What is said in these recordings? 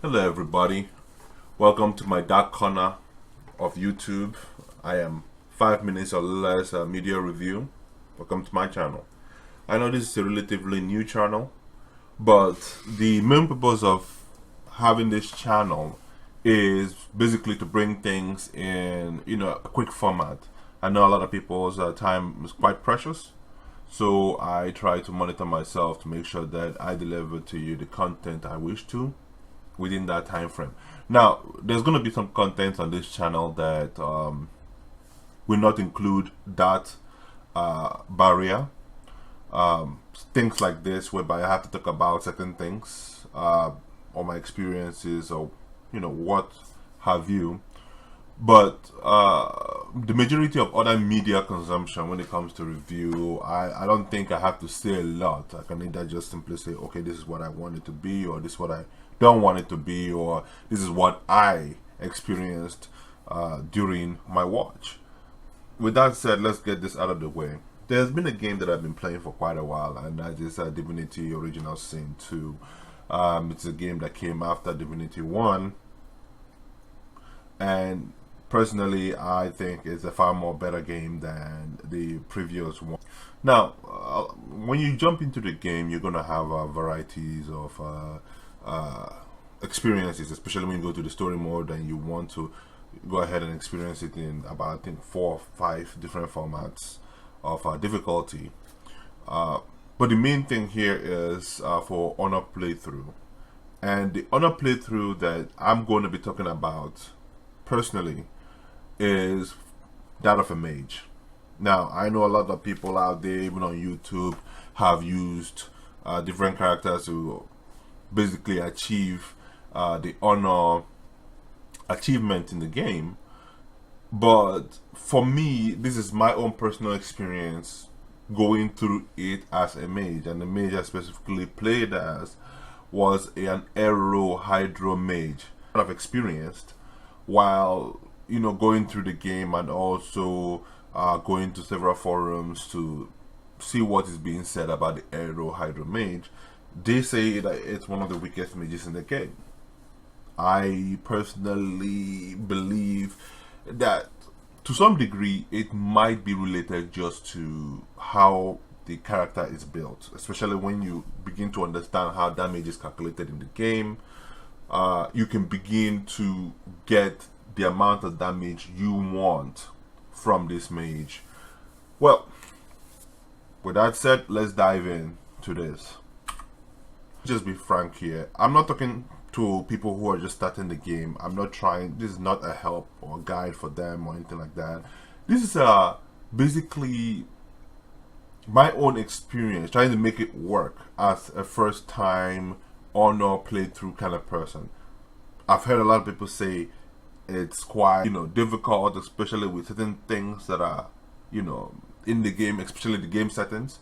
Hello everybody, welcome to my dark corner of YouTube. I am 5 minutes or less media review. Welcome to my channel. I know this is a relatively new channel, but the main purpose of having this channel is basically to bring things in a quick format. I know a lot of people's time is quite precious, so I try to monitor myself to make sure that I deliver to you the content I wish to within that time frame. Now, there's going to be some content on this channel that will not include that barrier. Things like this, whereby I have to talk about certain things or my experiences or what have you. But the majority of other media consumption when it comes to review, I don't think I have to say a lot. I can either just simply say, okay, this is what I want it to be, or this is what I don't want it to be, or this is what I experienced during my watch. With that said, let's get this out of the way. There's been a game that I've been playing for quite a while, and that is Divinity Original Sin 2. It's a game that came after Divinity 1, and personally I think it's a far more better game than the previous one. Now, when you jump into the game, you're going to have varieties of experiences, especially when you go to the story mode and you want to go ahead and experience it in about, I think, 4 or 5 different formats of difficulty. But the main thing here is for honor playthrough, and the honor playthrough that I'm going to be talking about personally is that of a mage. Now, I know a lot of people out there, even on YouTube, have used different characters to basically achieve the honor achievement in the game. But for me, this is my own personal experience going through it as a mage, and the mage I specifically played as was an aero hydro mage. I've experienced while going through the game, and also going to several forums to see what is being said about the aero hydro mage. They say that it's one of the weakest mages in the game. I personally believe that to some degree it might be related just to how the character is built, especially when you begin to understand how damage is calculated in the game. You can begin to get the amount of damage you want from this mage. Well, with that said, let's dive in to this. Just be frank here, I'm not talking to people who are just starting the game. I'm not trying, this is not a help or guide for them or anything like that. This is basically my own experience trying to make it work as a first time honor playthrough kind of person. I've heard a lot of people say it's quite difficult, especially with certain things that are in the game, especially the game settings.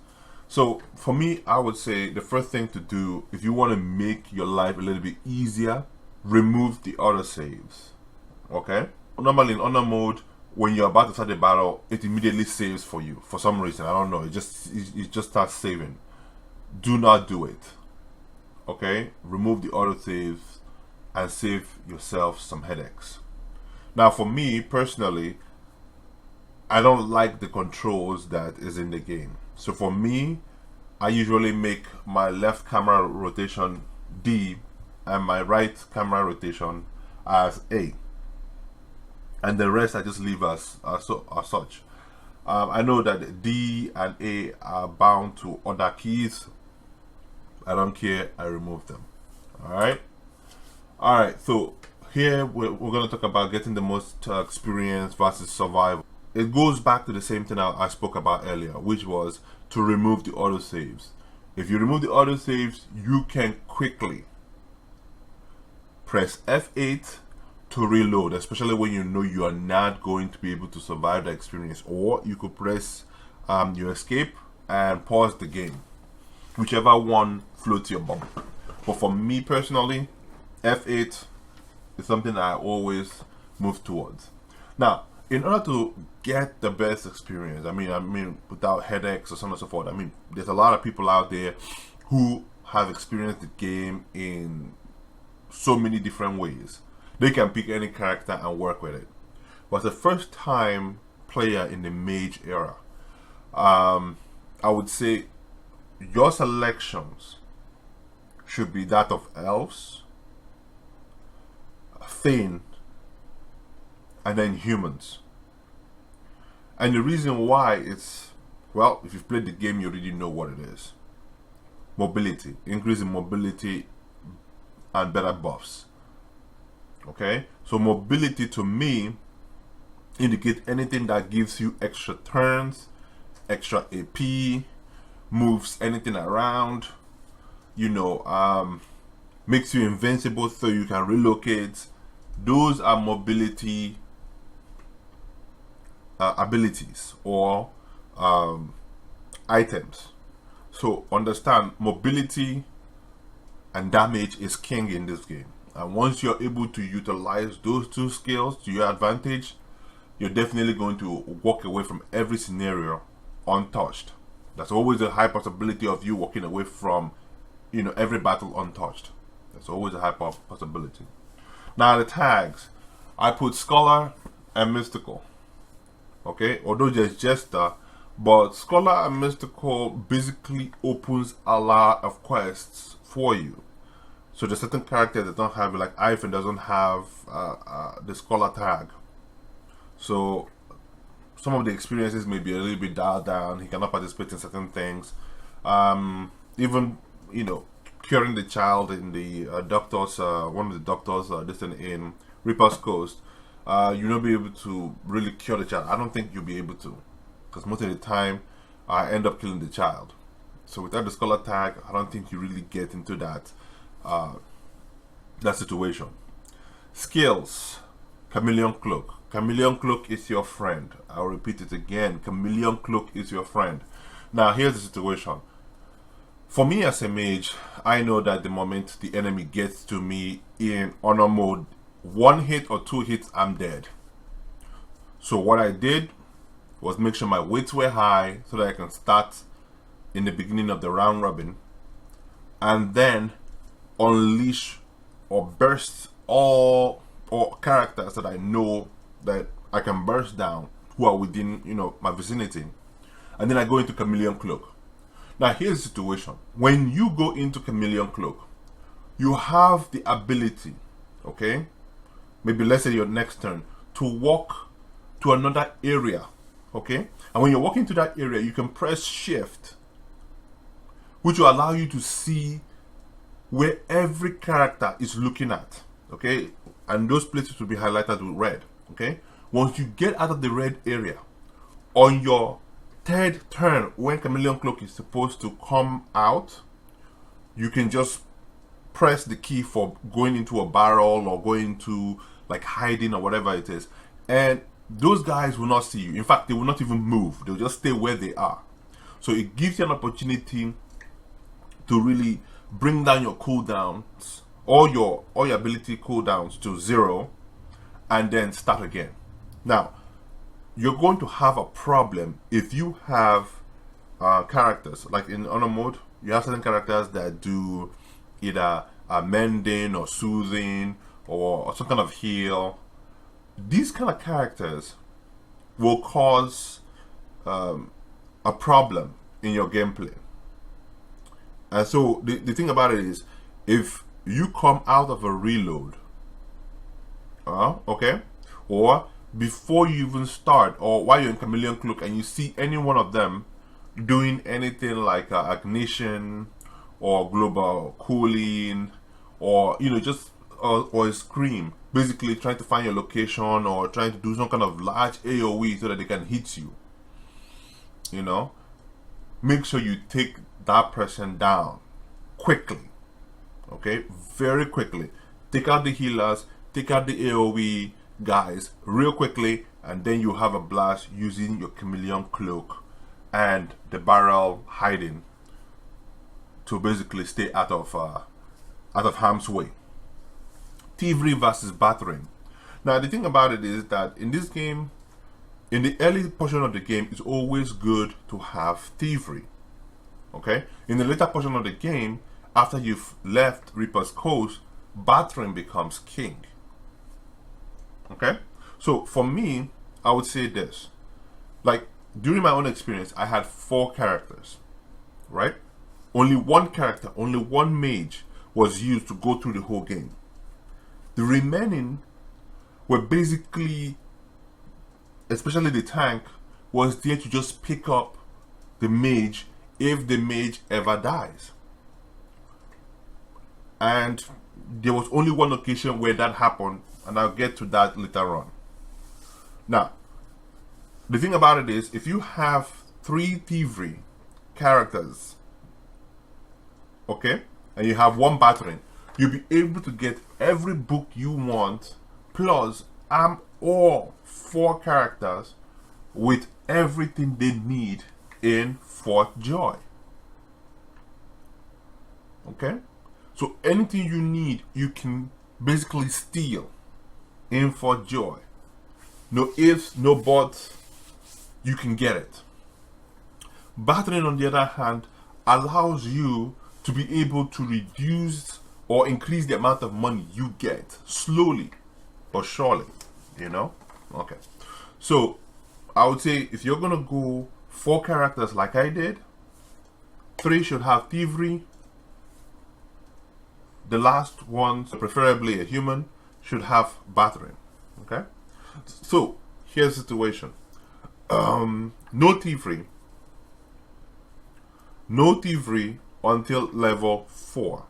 So for me, I would say the first thing to do, if you want to make your life a little bit easier, remove the auto saves. Okay? Normally in honor mode, when you're about to start the battle, it immediately saves for you for some reason. I don't know, it just starts saving. Do not do it. Okay? Remove the auto saves and save yourself some headaches. Now, for me personally, I don't like the controls that is in the game. So for me, I usually make my left camera rotation D and my right camera rotation as A, and the rest I just leave as such. I know that D and A are bound to other keys. I don't care, I remove them. Alright, so here we're going to talk about getting the most experience versus survival. It goes back to the same thing I spoke about earlier, which was to remove the autosaves. If you remove the autosaves, you can quickly press F8 to reload, especially when you know you are not going to be able to survive the experience. Or you could press your escape and pause the game, whichever one floats your boat. But for me personally, F8 is something I always move towards. Now, in order to get the best experience, I mean without headaches or so on and so forth, there's a lot of people out there who have experienced the game in so many different ways. They can pick any character and work with it. But the first time player in the mage era, I would say your selections should be that of elves, Thane, and then humans. And the reason why it's, well, if you've played the game, you already know what it is. Mobility, increase in mobility and better buffs. Okay, so mobility to me indicates anything that gives you extra turns, extra AP, moves anything around, you know, makes you invincible so you can relocate. Those are mobility abilities or items. So understand, mobility and damage is king in this game. And once you're able to utilize those two skills to your advantage, you're definitely going to walk away from every scenario untouched. There's always a high possibility of you walking away from, you know, every battle untouched. There's always a high possibility. Now the tags, I put Scholar and Mystical. Okay, although there's Jester, but Scholar and Mystical basically opens a lot of quests for you. So there's certain characters that don't have, like Ivan doesn't have the Scholar tag. So some of the experiences may be a little bit dialed down. He cannot participate in certain things. Even, you know, curing the child in the doctors, one of the doctors in Reaper's Coast, you'll not be able to really cure the child. I don't think you'll be able to, because most of the time I end up killing the child. So without the Scholar tag, I don't think you really get into that situation. Skills, Chameleon Cloak. Chameleon Cloak is your friend. I'll repeat it again. Chameleon Cloak is your friend. Now here's the situation. For me as a mage, I know that the moment the enemy gets to me in honor mode, 1 hit or 2 hits, I'm dead. So what I did was make sure my weights were high so that I can start in the beginning of the round robin and then unleash or burst all characters that I know that I can burst down who are within, you know, my vicinity, and then I go into Chameleon Cloak. Now here's the situation. When you go into Chameleon Cloak, you have the ability, okay, maybe let's say your next turn, to walk to another area, okay, and when you're walking to that area, you can press shift, which will allow you to see where every character is looking at, okay, and those places will be highlighted with red. Okay, once you get out of the red area, on your third turn, when Chameleon Cloak is supposed to come out, you can just press the key for going into a barrel or going to like hiding or whatever it is, and those guys will not see you. In fact, they will not even move. They'll just stay where they are. So it gives you an opportunity to really bring down your cooldowns, all your ability cooldowns to 0, and then start again. Now, you're going to have a problem if you have characters, like in honor mode, you have certain characters that do either mending or soothing or some kind of heal. These kind of characters will cause a problem in your gameplay. And so the thing about it is, if you come out of a reload, okay, or before you even start, or while you're in Chameleon Cloak and you see any one of them doing anything like ignition or global cooling, or, you know, just or a scream, basically trying to find your location or trying to do some kind of large AoE so that they can hit you, you know, make sure you take that person down quickly, okay, very quickly. Take out the healers, take out the AoE guys real quickly, and then you have a blast using your Chameleon Cloak and the barrel hiding to basically stay out of harm's way. Thievery versus bartering. Now the thing about it is that in this game, in the early portion of the game, it's always good to have thievery. Okay? In the later portion of the game, after you've left Reaper's Coast, bartering becomes king. Okay? So for me, I would say this. Like, during my own experience, I had 4 characters, right? Only one character, only one mage was used to go through the whole game. The remaining were basically, especially the tank, was there to just pick up the mage if the mage ever dies. And there was only one occasion where that happened, and I'll get to that later on. Now, the thing about it is, if you have 3 Thievery characters, okay, and you have 1 bartering, you'll be able to get every book you want, plus arm all 4 characters with everything they need in Fort Joy. Okay? So anything you need, you can basically steal in Fort Joy. No ifs, no buts, you can get it. Bartering, on the other hand, allows you to be able to reduce or increase the amount of money you get slowly but surely, you know? Okay. So I would say if you're gonna go 4 characters like I did, 3 should have Thievery. The last ones, preferably a human, should have bartering. Okay? So here's the situation. No Thievery. No Thievery until level 4.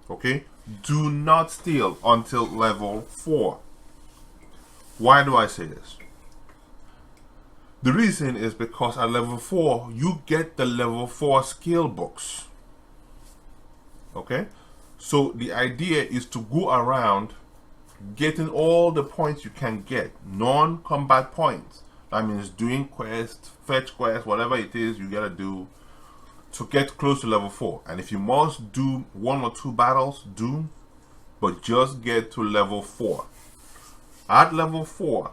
Okay? Do not steal until level 4. Why do I say this? The reason is because at level 4, you get the level 4 skill books. Okay? So the idea is to go around getting all the points you can get, non-combat points. That means doing quests, fetch quests, whatever it is you gotta do to get close to level 4. And if you must do 1 or 2 battles, do, but just get to level 4. At level 4,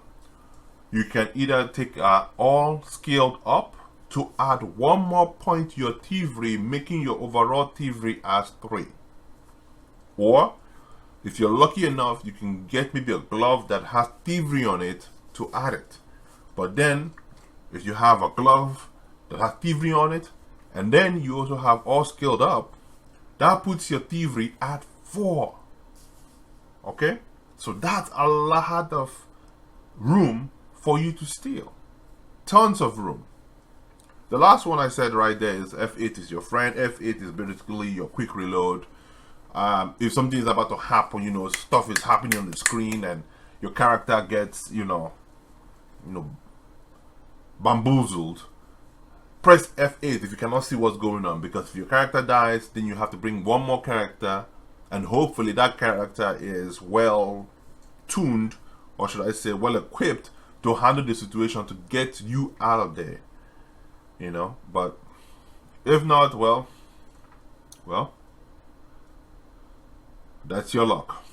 you can either take all skilled up to add 1 more point to your Thievery, making your overall Thievery as 3. Or, if you're lucky enough, you can get maybe a glove that has Thievery on it to add it. But then, if you have a glove that has Thievery on it, and then you also have all skilled up, that puts your Thievery at 4. Okay? So that's a lot of room for you to steal. Tons of room. The last one I said right there is F8 is your friend. F8 is basically your quick reload. If something is about to happen, you know, stuff is happening on the screen and your character gets, you know, bamboozled, press F8 if you cannot see what's going on, because if your character dies, then you have to bring 1 more character, and hopefully that character is well tuned, or should I say well equipped, to handle the situation to get you out of there, you know. But if not, well, that's your luck.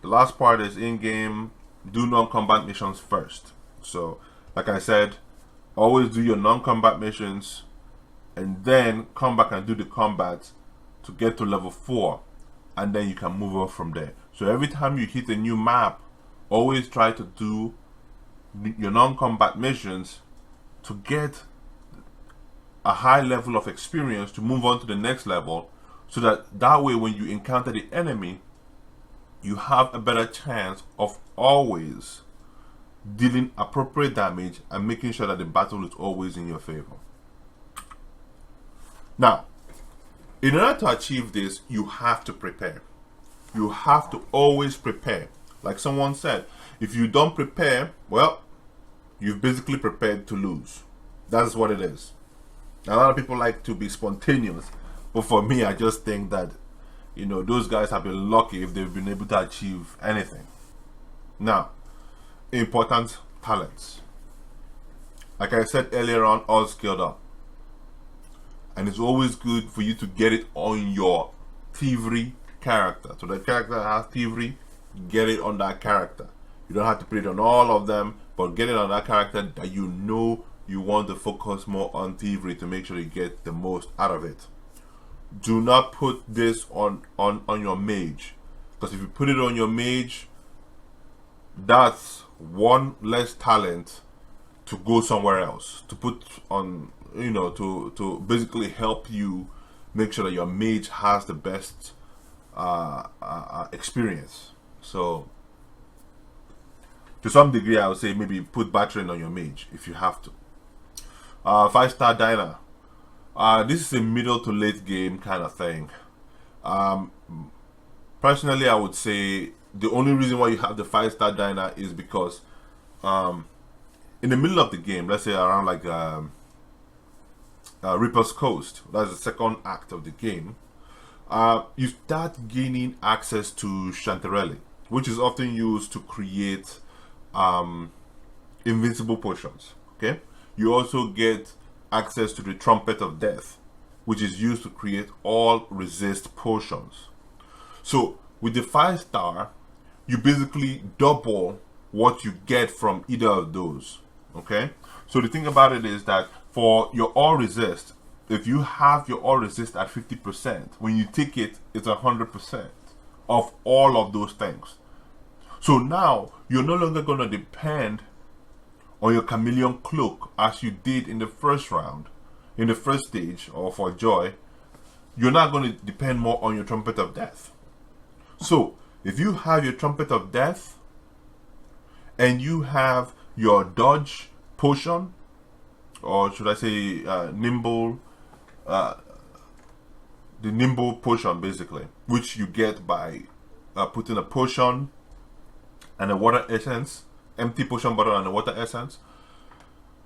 The last part is in-game. Do non-combat missions first. So like I said, always do your non-combat missions and then come back and do the combat to get to level 4, and then you can move on from there. So every time you hit a new map, always try to do your non-combat missions to get a high level of experience to move on to the next level, so that way when you encounter the enemy, you have a better chance of always dealing appropriate damage and making sure that the battle is always in your favor. Now, in order to achieve this, you have to prepare. You have to always prepare. Like someone said, if you don't prepare, well, you've basically prepared to lose. That's what it is. A lot of people like to be spontaneous, but for me, I just think that, you know, those guys have been lucky if they've been able to achieve anything. Now, important talents. Like I said earlier on, all skilled up. And it's always good for you to get it on your Thievery character. So the character that has Thievery, get it on that character. You don't have to put it on all of them, but get it on that character that you know you want to focus more on Thievery to make sure you get the most out of it. do not put this on your mage, because if you put it on your mage, that's one less talent to go somewhere else, to put on, you know, to basically help you make sure that your mage has the best experience. So to some degree, I would say maybe put bartering on your mage if you have to. 5-star diner. This is a middle to late game kind of thing. Personally, I would say the only reason why you have the 5-star diner is because in the middle of the game, let's say around like Reaper's Coast, that's the second act of the game, you start gaining access to Chanterelle, which is often used to create invincible potions. Okay, you also get access to the Trumpet of Death, which is used to create all resist potions. So with the 5-star, you basically double what you get from either of those. Okay, so the thing about it is that for your all resist, if you have your all resist at 50%, when you take it, it's 100% of all of those things. So now you're no longer going to depend on your Chameleon cloak as you did in the first round, in the first stage, or for joy. You're not going to depend more on your Trumpet of Death. So if you have your Trumpet of Death and you have your dodge potion, or should I say nimble, the nimble potion basically, which you get by putting a potion and a water essence, empty potion bottle and a water essence.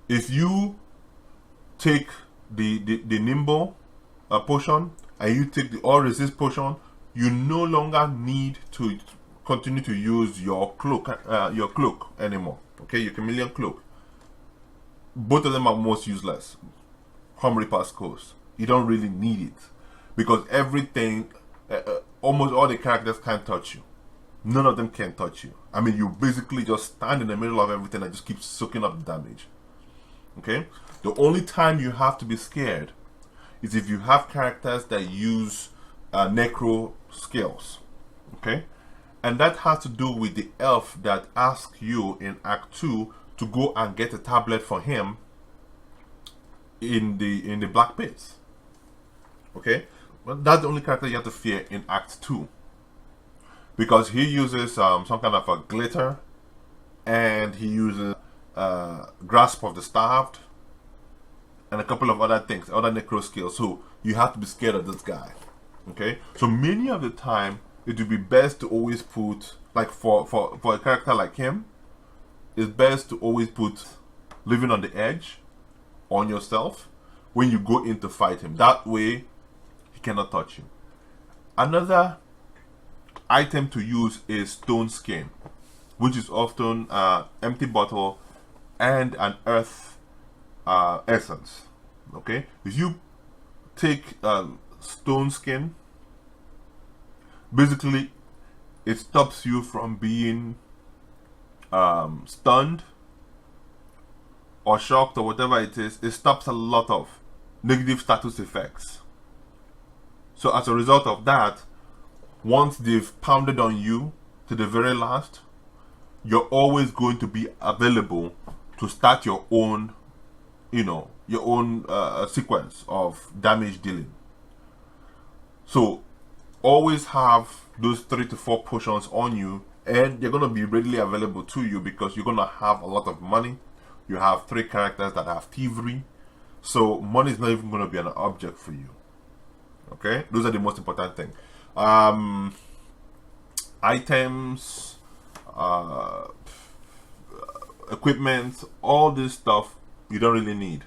If you take the nimble potion and you take the all resist potion, you no longer need to continue to use your cloak anymore. Okay, your Chameleon cloak. Both of them are most useless. Come Reaper's Coast, you don't really need it because everything, almost all the characters can't touch you. None of them can touch you. I mean, you basically just stand in the middle of everything and just keep soaking up the damage. Okay, the only time you have to be scared is if you have characters that use necro skills. Okay, and that has to do with the elf that asks you in Act 2 to go and get a tablet for him in the Black Pits. Okay, but that's the only character you have to fear in Act 2, because he uses some kind of a glitter, and he uses Grasp of the Starved, and a couple of other things, other necro skills. So you have to be scared of this guy. Okay, so many of the time it would be best to always put, like for a character like him, it's best to always put Living on the Edge on yourself when you go in to fight him. That way he cannot touch you. Another item to use is Stone Skin, which is often empty bottle and an earth essence. Okay, if you take Stone Skin, basically it stops you from being stunned or shocked or whatever it is. It stops a lot of negative status effects. So as a result of that, once they've pounded on you to the very last, you're always going to be available to start your own, your own sequence of damage dealing. So always have those 3 to 4 potions on you, and they're going to be readily available to you because you're going to have a lot of money. You have 3 characters that have Thievery, so money is not even going to be an object for you. Okay, those are the most important thing. Items, equipment, all this stuff you don't really need.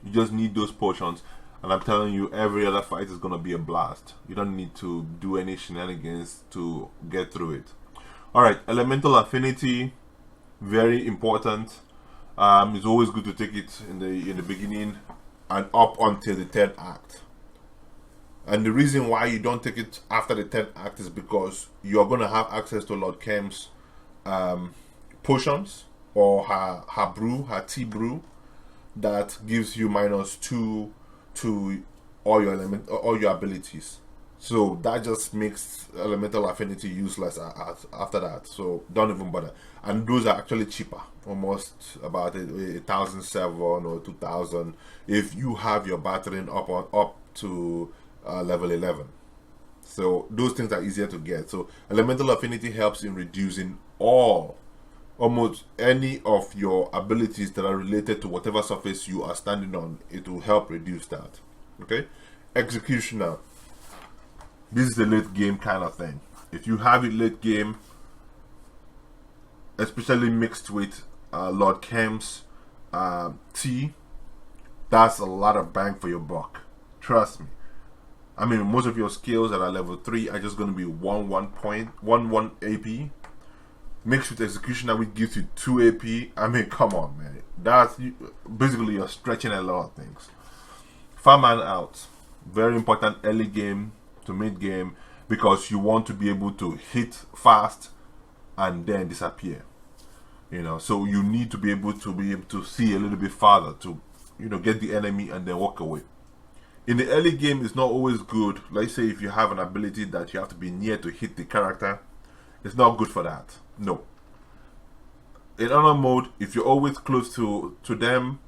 You just need those potions, and I'm telling you, every other fight is going to be a blast. You don't need to do any shenanigans to get through it. Alright, elemental affinity, very important. It's always good to take it in the beginning and up until the 3rd act. And the reason why you don't take it after the 3rd act is because you're going to have access to Lord Kem's potions, or her brew, her tea brew, that gives you -2 to all your all your abilities. So that just makes elemental affinity useless after that. So don't even bother. And those are actually cheaper, almost about 1,007 or 2,000 if you have your bartering up to level 11. So those things are easier to get. So elemental affinity helps in reducing almost any of your abilities that are related to whatever surface you are standing on. It will help reduce that. Okay, executioner. This is a late game kind of thing. If you have it late game, especially mixed with Lord Kem's T, that's a lot of bang for your buck. Trust me. I mean, most of your skills that are level 3 are just going to be 1 AP. Mixed with executioner, which gives you 2 AP. I mean, come on, man. That's basically you're stretching a lot of things. Farm man out. Very important early game to mid game, because you want to be able to hit fast and then disappear. You know, so you need to be able to see a little bit farther to, you know, get the enemy and then walk away. In the early game, it's not always good. Let's say if you have an ability that you have to be near to hit the character, it's not good for that. No. In honor mode, if you're always close to them,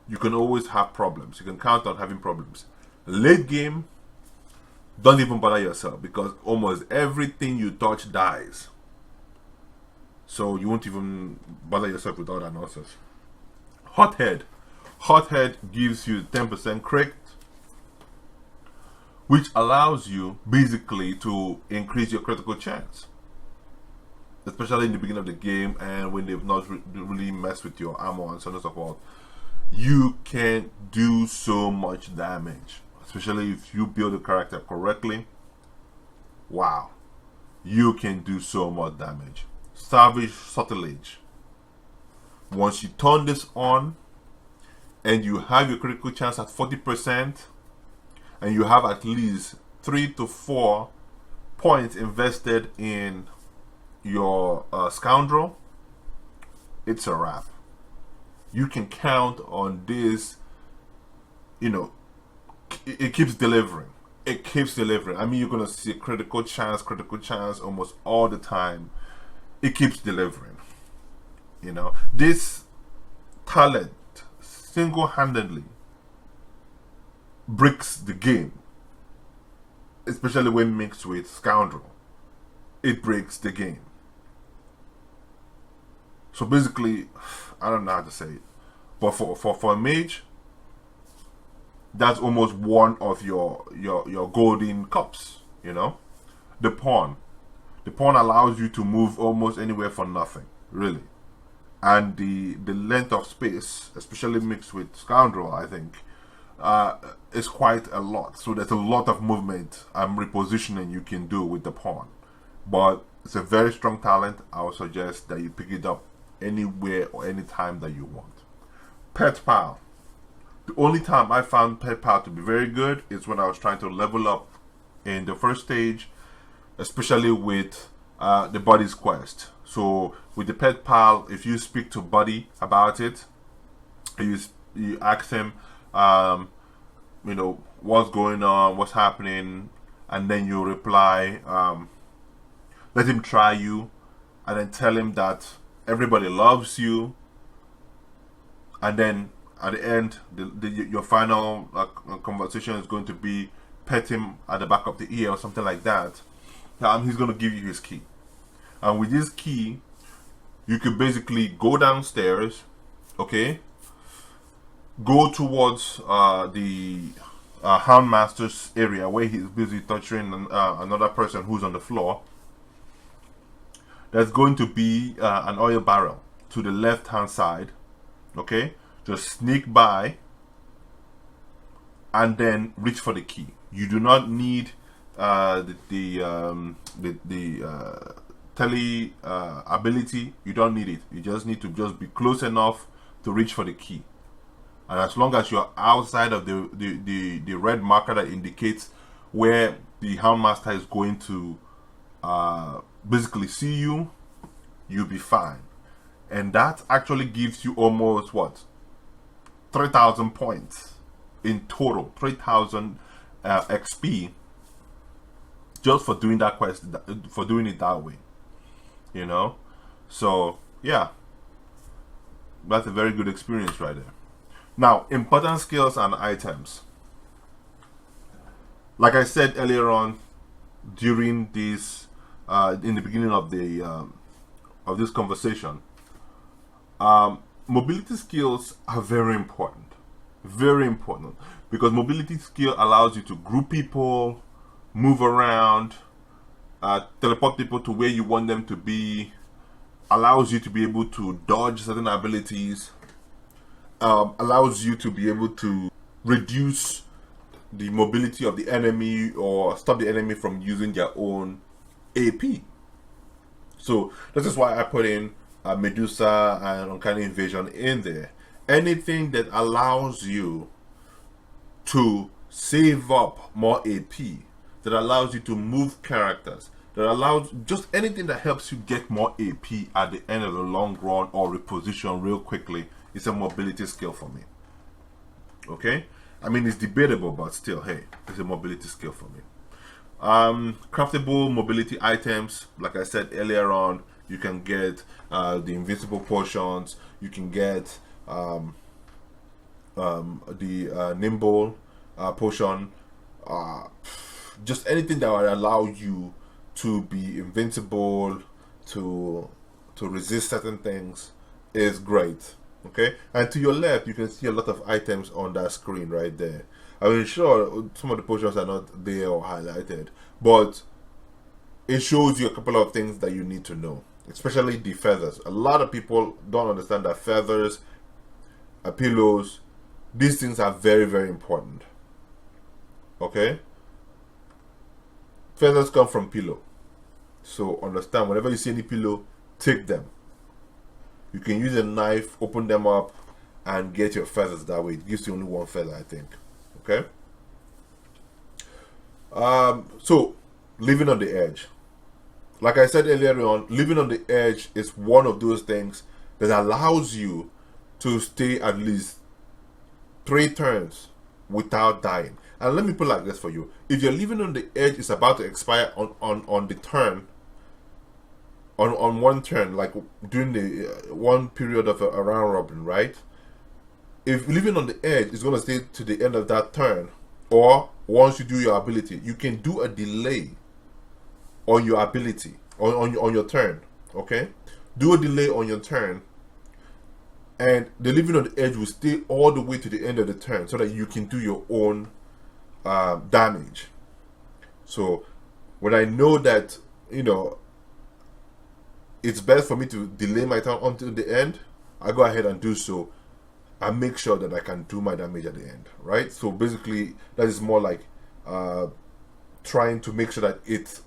you can always have problems. You can count on having problems. Late game, don't even bother yourself, because almost everything you touch dies. So you won't even bother yourself with all that nonsense. Hothead. Hothead gives you 10% crit, which allows you basically to increase your critical chance, especially in the beginning of the game and when they've not really messed with your armor and so on and so forth. You can do so much damage, especially if you build a character correctly. Wow, you can do so much damage. Savage Sortilege. Once you turn this on and you have your critical chance at 40%, and you have at least 3 to 4 points invested in your scoundrel, it's a wrap. You can count on this. You know, it keeps delivering. It keeps delivering. I mean, you're gonna see critical chance almost all the time. It keeps delivering. You know, this talent single-handedly breaks the game, especially when mixed with scoundrel. It breaks the game. So basically, I don't know how to say it, but for a mage, that's almost one of your golden cups. You know, the pawn allows you to move almost anywhere for nothing, really. And the length of space, especially mixed with scoundrel, I think is quite a lot. So there's a lot of movement and repositioning you can do with the pawn. But it's a very strong talent. I would suggest that you pick it up anywhere or anytime that you want. Pet Pal. The only time I found Pet Pal to be very good is when I was trying to level up in the first stage, especially with the Buddy's Quest. So with the Pet Pal, if you speak to Buddy about it, you ask him, you know, what's going on, what's happening, and then you reply, let him try you, and then tell him that everybody loves you, and then at the end, your final conversation is going to be pet him at the back of the ear or something like that. He's going to give you his key. And with this key, you could basically go downstairs, okay? Go towards the Houndmaster's area where he's busy torturing another person who's on the floor. There's going to be an oil barrel to the left-hand side, okay? Just sneak by and then reach for the key. You do not need the tele ability. You don't need it. You just need to just be close enough to reach for the key. And as long as you're outside of the red marker that indicates where the Houndmaster is going to basically see you, you'll be fine. And that actually gives you almost what, 3,000 points in total. 3,000 XP just for doing that quest, for doing it that way. You know, so yeah, that's a very good experience right there. Now, important skills and items. Like I said earlier on, during this, in the beginning of the of this conversation, mobility skills are very important, because mobility skill allows you to group people, move around, teleport people to where you want them to be, allows you to be able to dodge certain abilities, allows you to be able to reduce the mobility of the enemy or stop the enemy from using their own AP. So this is why I put in Medusa and Uncanny Invasion in there. Anything that allows you to save up more AP, that allows you to move characters, that allows just anything that helps you get more AP at the end of the long run or reposition real quickly is a mobility skill for me. Okay? I mean, it's debatable, but still, hey, it's a mobility skill for me. Craftable mobility items, like I said earlier on, you can get the invisible potions, you can get the nimble potion, just anything that would allow you to be invincible, to resist certain things is great. Okay, and to your left you can see a lot of items on that screen right there. I mean, sure, some of the potions are not there or highlighted, but it shows you a couple of things that you need to know, especially the feathers. A lot of people don't understand that feathers, pillows, these things are very, very important. Okay, feathers come from pillow, so understand, whenever you see any pillow, take them. You can use a knife, open them up, and get your feathers that way. It gives you only one feather, I think. Okay? So, living on the edge. Like I said earlier on, living on the edge is one of those things that allows you to stay at least 3 turns without dying. And let me put it like this for you. If you're living on the edge, it's about to expire on the turn, on one turn, like during the one period of a round robin, right? If living on the edge is going to stay to the end of that turn, or once you do your ability, you can do a delay on your ability, on your turn. Okay, do a delay on your turn, and the living on the edge will stay all the way to the end of the turn, so that you can do your own damage. So when I know that, you know, it's best for me to delay my turn until the end, I go ahead and do so. I make sure that I can do my damage at the end, right? So basically, that is more like trying to make sure that it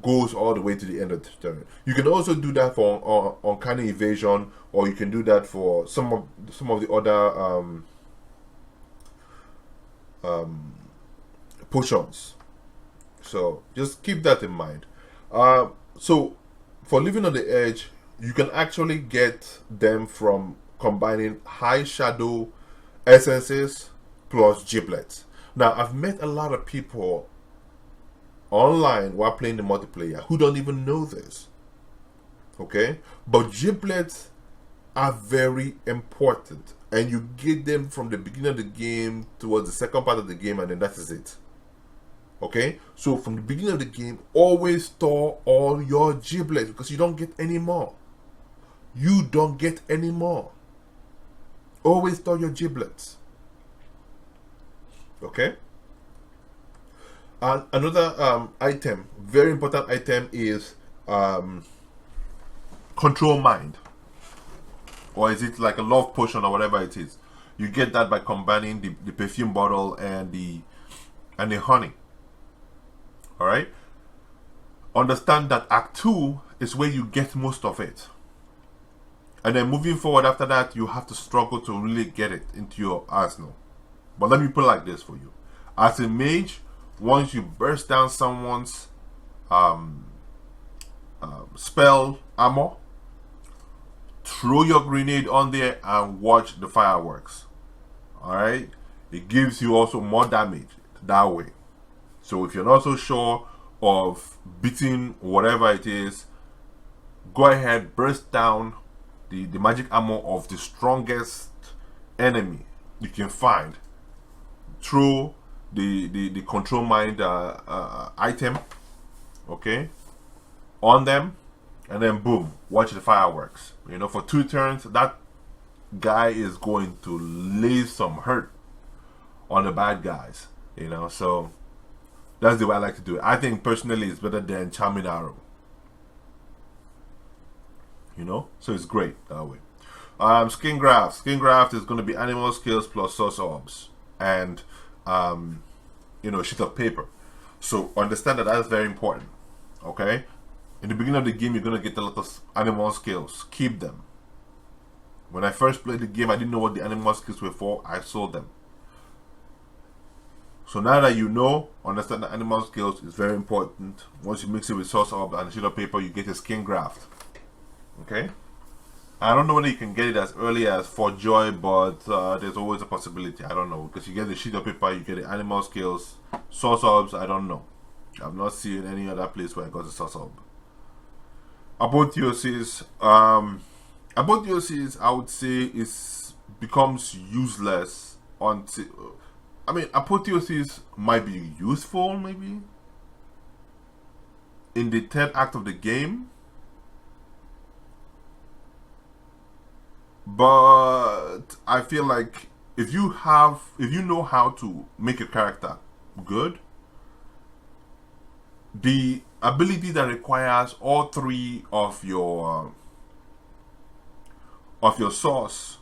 goes all the way to the end of the turn. You can also do that for Uncanny Evasion, or you can do that for some of the other potions. So just keep that in mind. So for living on the edge, you can actually get them from combining high shadow essences plus giblets. Now, I've met a lot of people online while playing the multiplayer who don't even know this. Okay? But giblets are very important, and you get them from the beginning of the game towards the second part of the game, and then that is it. Okay, so from the beginning of the game, always store all your giblets, because you don't get any more. You don't get any more. Always store your giblets. Okay. And another item, very important item, is control mind, or is it like a love potion or whatever it is? You get that by combining the perfume bottle and the honey. All right. Understand that Act 2 is where you get most of it, and then moving forward after that, you have to struggle to really get it into your arsenal. But let me put it like this for you: as a mage, once you burst down someone's spell armor, throw your grenade on there and watch the fireworks. All right. It gives you also more damage. that way. So if you're not so sure of beating whatever it is, go ahead, burst down the magic armor of the strongest enemy you can find. Throw the control mind item, okay, on them, and then boom, watch the fireworks. You know, for 2 turns, that guy is going to lay some hurt on the bad guys. You know, so that's the way I like to do it. I think personally it's better than Charming Arrow. You know, so it's great that way. Skin graft. Skin graft is going to be animal skills plus source orbs and you know, sheet of paper. So understand that that's very important. Okay, in the beginning of the game, you're going to get a lot of animal skills. Keep them. When I first played the game, I didn't know what the animal skills were for. I sold them. So now that you know, understand that animal skills is very important. Once you mix it with source orb and a sheet of paper, you get a skin graft. Okay? I don't know whether you can get it as early as for joy, but there's always a possibility. I don't know. Because you get the sheet of paper, you get the animal skills. Source orbs, I don't know. I've not seen any other place where I got the source orb. Apotheosis. Apotheosis, I would say, becomes useless until... I mean, apotheosis might be useful, maybe, in the 3rd act of the game. But I feel like if you know how to make a character good, the ability that requires all 3 of your source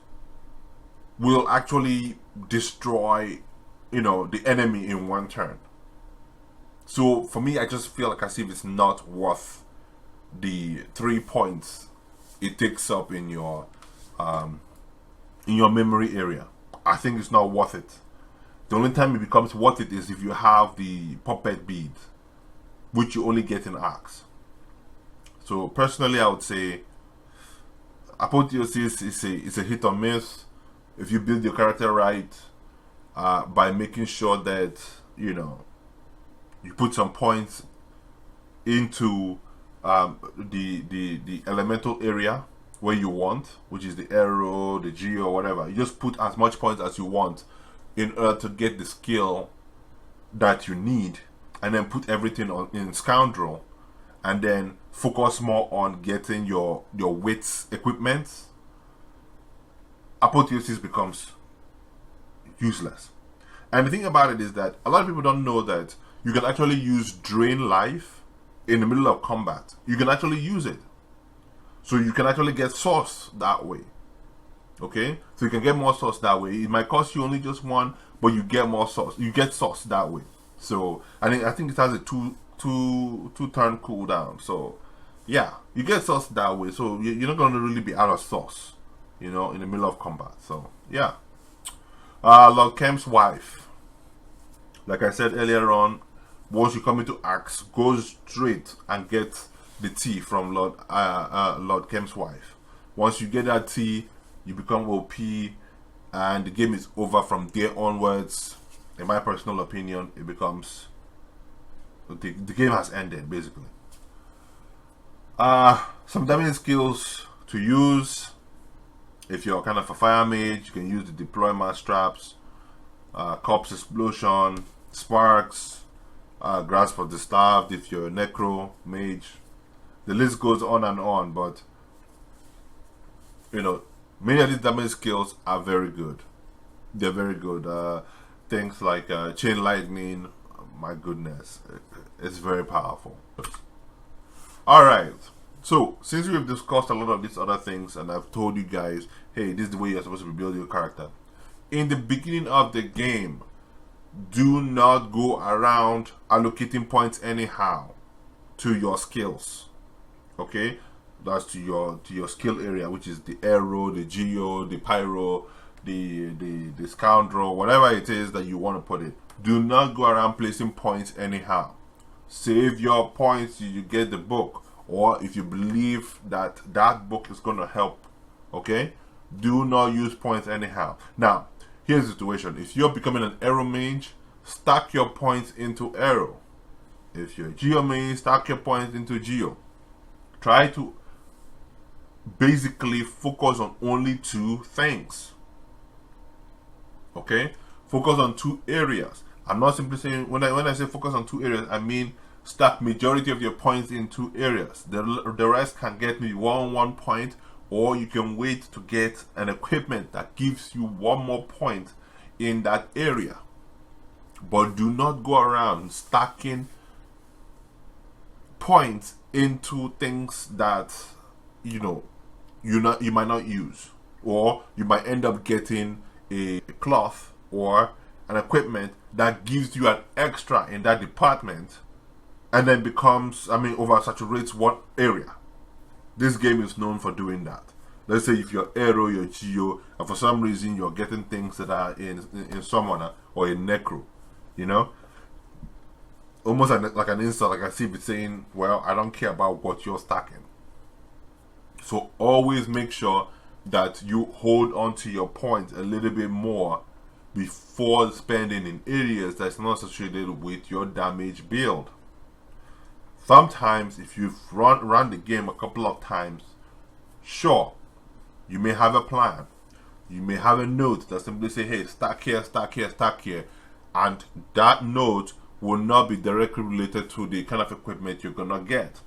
will actually destroy, you know, the enemy in 1 turn. So for me, I just feel like as if it's not worth the 3 points it takes up in your memory area. I think it's not worth it. The only time it becomes worth it is if you have the puppet bead, which you only get in arcs. So personally, I would say apotheosis is a hit or miss. If you build your character right, by making sure that, you know, you put some points into the elemental area where you want, which is the arrow, the geo, whatever. You just put as much points as you want in order to get the skill that you need, and then put everything on in scoundrel, and then focus more on getting your wits equipment. Apotheosis becomes useless. And the thing about it is that a lot of people don't know that you can actually use drain life in the middle of combat. You can actually use it. So you can actually get source that way. Okay? So you can get more source that way. It might cost you only just 1, but you get more source. You get source that way. So I think it has a two turn cooldown. So yeah, you get source that way. So you're not going to really be out of source, you know, in the middle of combat. So yeah. Lord Kemp's wife. Like I said earlier on, once you come into Axe, go straight and get the tea from Lord Kemp's wife. Once you get that tea, you become OP, and the game is over from there onwards. In my personal opinion, it becomes the game has ended basically. Some damage skills to use. If you're kind of a fire mage, you can use the deployment straps, corpse explosion, sparks, grasp of the staff. If you're a necro mage, the list goes on and on. But you know, many of these damage skills are very good. They're very good. Things like chain lightning, my goodness, it's very powerful. Alright, so since we've discussed a lot of these other things and I've told you guys, hey, this is the way you're supposed to build your character. In the beginning of the game, do not go around allocating points anyhow to your skills. Okay? That's to your skill area, which is the arrow, the geo, the pyro, the scoundrel, whatever it is that you want to put it. Do not go around placing points anyhow. Save your points till you get the book, or if you believe that that book is going to help. Okay, do not use points anyhow. Now here's the situation: if you're becoming an arrow mage, stack your points into arrow. If you're geo main, stack your points into geo. Try to basically focus on only two things. Okay? Focus on two areas. I'm not simply saying, when I say focus on two areas, I mean stack majority of your points in two areas. The rest can get maybe 1 point, or you can wait to get an equipment that gives you 1 more point in that area. But do not go around stacking points into things that you might not use, or you might end up getting a cloth or an equipment that gives you an extra in that department, and then oversaturates one area. This game is known for doing that. Let's say if you're arrow, you're geo, and for some reason you're getting things that are in summoner or in necro, almost like an insult. Like I see it saying, well, I don't care about what you're stacking. So always make sure that you hold on to your points a little bit more before spending in areas that's not associated with your damage build. Sometimes if you've run the game a couple of times, sure, you may have a plan. You may have a note that simply say, hey, stack here, stack here, stack here. And that note will not be directly related to the kind of equipment you're going to get.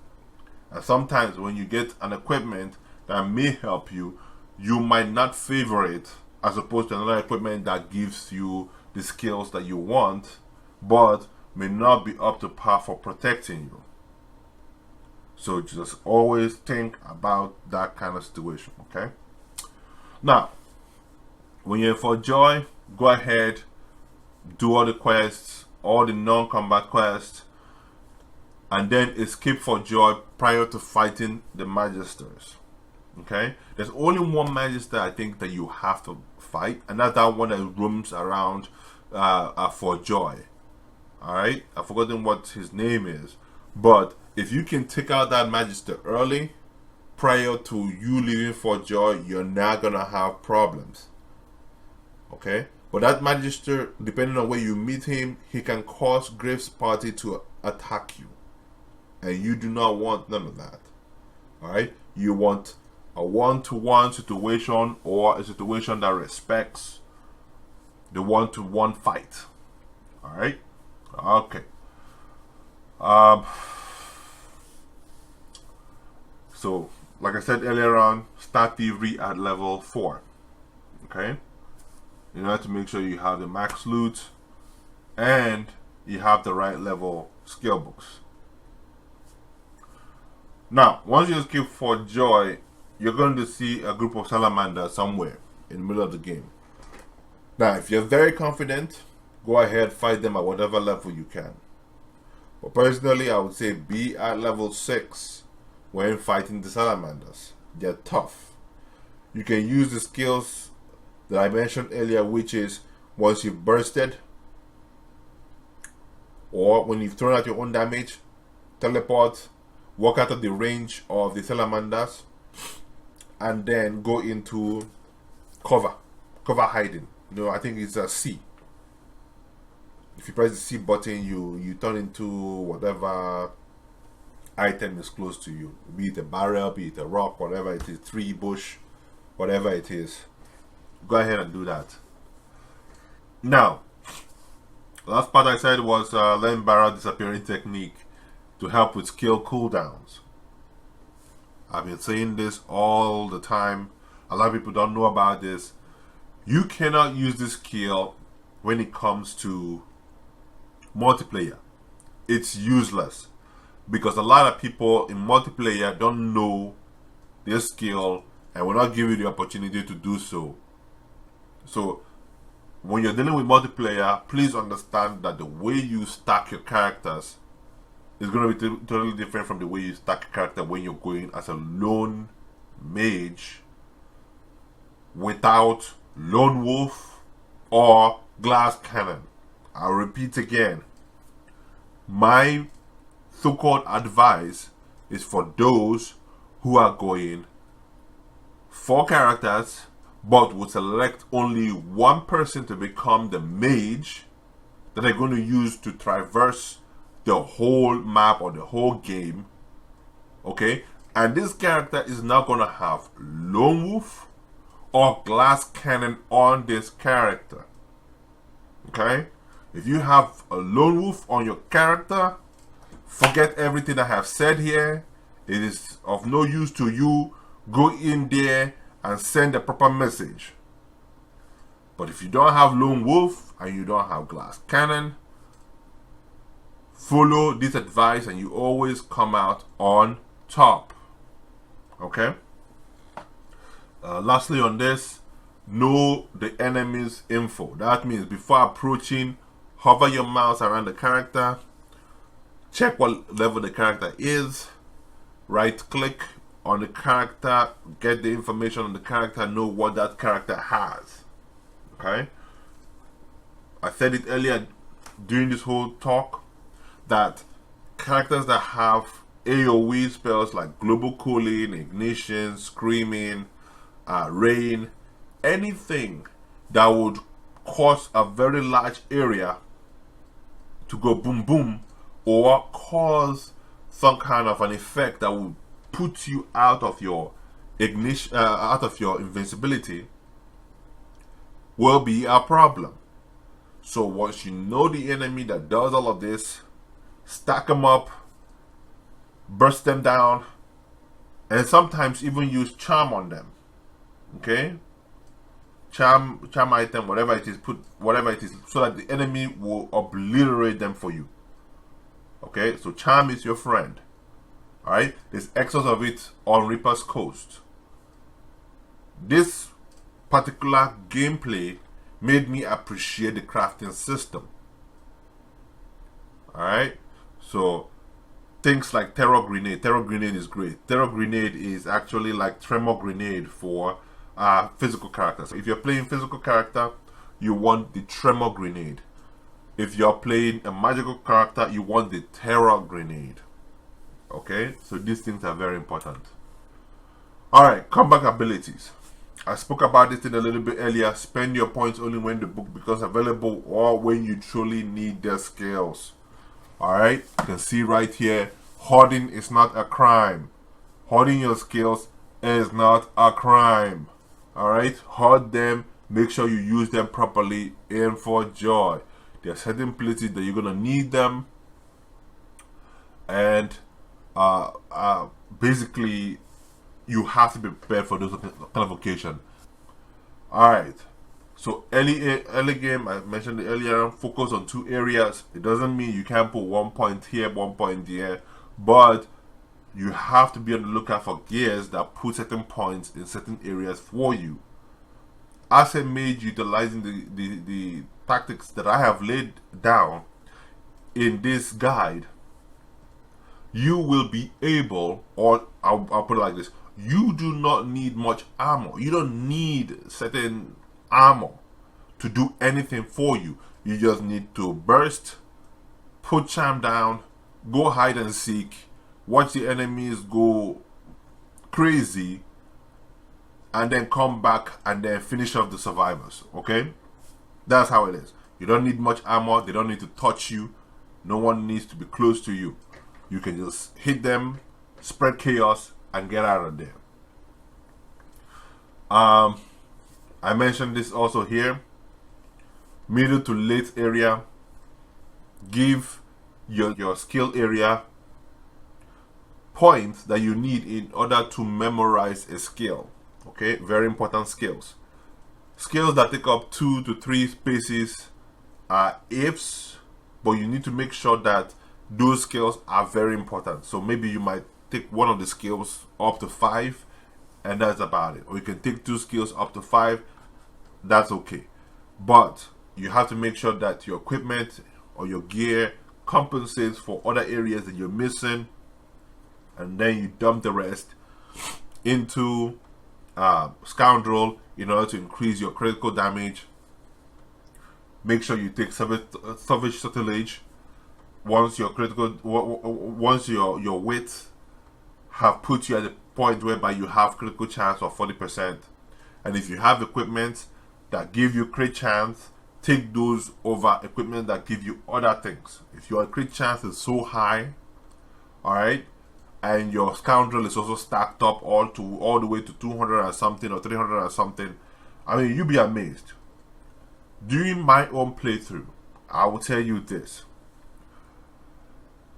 And sometimes when you get an equipment that may help you, you might not favor it as opposed to another equipment that gives you the skills that you want, but may not be up to par for protecting you. So just always think about that kind of situation, okay? Now, when you're for joy, go ahead, do all the quests, all the non-combat quests, and then escape for joy prior to fighting the magisters. Okay? There's only one magister I think that you have to fight, and that's that one that roams around for joy. Alright? I've forgotten what his name is. But if you can take out that magister early, prior to you leaving for joy, you're not gonna have problems. Okay? But that magister, depending on where you meet him, he can cause Graves' party to attack you. And you do not want none of that. Alright? You want a one-to-one situation, or a situation that respects the one-to-one fight. Alright? Okay. So, like I said earlier on, start Thievery at level 4. Okay? In order to make sure you have the max loot and you have the right level skill books. Now, once you escape for joy, you're going to see a group of salamanders somewhere in the middle of the game. Now, if you're very confident, go ahead, fight them at whatever level you can. But personally, I would say be at level 6 when fighting the salamanders. They're tough. You can use the skills that I mentioned earlier, which is once you've bursted, or when you've thrown out your own damage, teleport, walk out of the range of the salamanders, and then go into cover hiding. I think it's a C. If you press the C button, you turn into whatever item is close to you, be it a barrel, be it a rock, whatever it is, tree, bush, whatever it is. Go ahead and do that. Now, last part I said was learn barrel disappearing technique to help with skill cooldowns. I've been saying this all the time. A lot of people don't know about this. You cannot use this skill when it comes to multiplayer. It's useless because a lot of people in multiplayer don't know this skill and will not give you the opportunity to do so. So when you're dealing with multiplayer, please understand that the way you stack your characters is going to be totally different from the way you stack a character when you're going as a lone mage without lone wolf or glass cannon. I'll repeat again. My so-called advice is for those who are going 4 characters but would select only one person to become the mage that they're going to use to traverse the whole map or the whole game. Okay, and this character is not going to have lone wolf or glass cannon on this character. Okay, if you have a lone wolf on your character, forget everything I have said here. It is of no use to you. Go in there and send a proper message. But if you don't have lone wolf and you don't have glass cannon, follow this advice and you always come out on top. Okay. Lastly on this, know the enemy's info. That means before approaching, hover your mouse around the character, check what level the character is, right click on the character, get the information on the character, know what that character has. Okay, I said it earlier during this whole talk that characters that have AoE spells like global cooling, ignition, screaming, rain, anything that would cause a very large area to go boom boom, or cause some kind of an effect that would put you out of your ignition, out of your invincibility, will be a problem. So once you know the enemy that does all of this, stack them up, burst them down, and sometimes even use charm on them. Okay, charm item, whatever it is, put whatever it is, so that the enemy will obliterate them for you. Okay, so charm is your friend. Alright, there's excess of it on Reaper's Coast. This particular gameplay made me appreciate the crafting system. Alright, so things like Terror Grenade. Terror Grenade is great. Terror Grenade is actually like Tremor Grenade for physical characters. If you're playing physical character, you want the Tremor Grenade. If you're playing a magical character, you want the Terror Grenade. Okay, so these things are very important. Alright, comeback abilities. I spoke about this in a little bit earlier. Spend your points only when the book becomes available or when you truly need their skills. Alright, you can see right here, hoarding is not a crime. Hoarding your skills is not a crime. Alright, hoard them, make sure you use them properly, and for joy. There are certain places that you're going to need them, and basically you have to be prepared for those kind of occasion. Alright, so early game, I mentioned it earlier, focus on 2 areas. It doesn't mean you can't put 1 point here, 1 point there, but you have to be on the lookout for gears that put certain points in certain areas for you. As a mage, utilizing the tactics that I have laid down in this guide, you will be able, or I'll put it like this, you do not need much armor. You don't need certain armor to do anything for you. You just need to burst, put charm down, go hide and seek, watch the enemies go crazy, and then come back and then finish off the survivors. Okay, that's how it is. You don't need much armor. They don't need to touch you. No one needs to be close to you. You can just hit them, spread chaos, and get out of there. I mentioned this also here. Middle to late area, give your skill area points that you need in order to memorize a skill. Okay, very important skills. Skills that take up 2 to 3 spaces are ifs, but you need to make sure that those skills are very important. So maybe you might take one of the skills up to 5, and that's about it. Or you can take 2 skills up to 5, that's okay. But you have to make sure that your equipment or your gear compensates for other areas that you're missing, and then you dump the rest into Scoundrel in order to increase your critical damage. Make sure you take Savage Sortilege once your critical, once your wits have put you at the point whereby you have critical chance of 40%. And if you have equipment that give you crit chance, take those over equipment that give you other things. If your crit chance is so high, all right, and your scoundrel is also stacked up all the way to 200 and something or 300 and something, I mean, you'll be amazed. During my own playthrough, I will tell you this.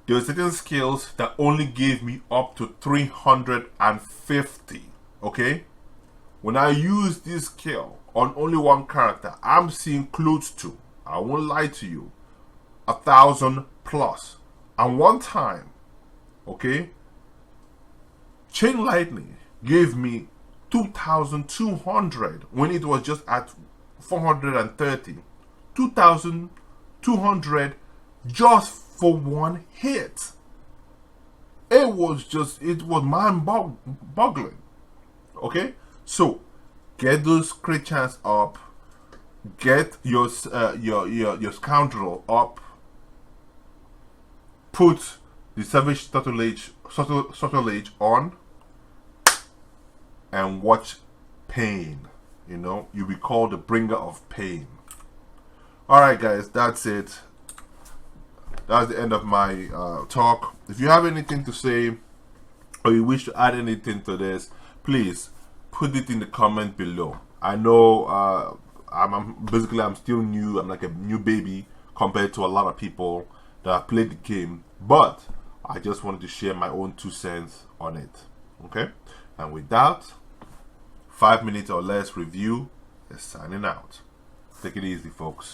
There were certain skills that only gave me up to 350. Okay? When I use this skill on only one character, I'm seeing close to, I won't lie to you, 1,000 plus. And one time, okay, Chain Lightning gave me 2,200 when it was just at 430. 2,200 just for one hit. It was mind-boggling. Okay, so get those crit chance up, get your scoundrel up, put the savage subtle on, and watch pain. You know, you'll be called the bringer of pain. Alright guys, that's it. That's the end of my talk. If you have anything to say or you wish to add anything to this, please put it in the comment below. I know I'm still new. I'm like a new baby compared to a lot of people that have played the game, but I just wanted to share my own 2 cents on it. Okay, and with that, 5 minutes or less review is signing out. Take it easy, folks.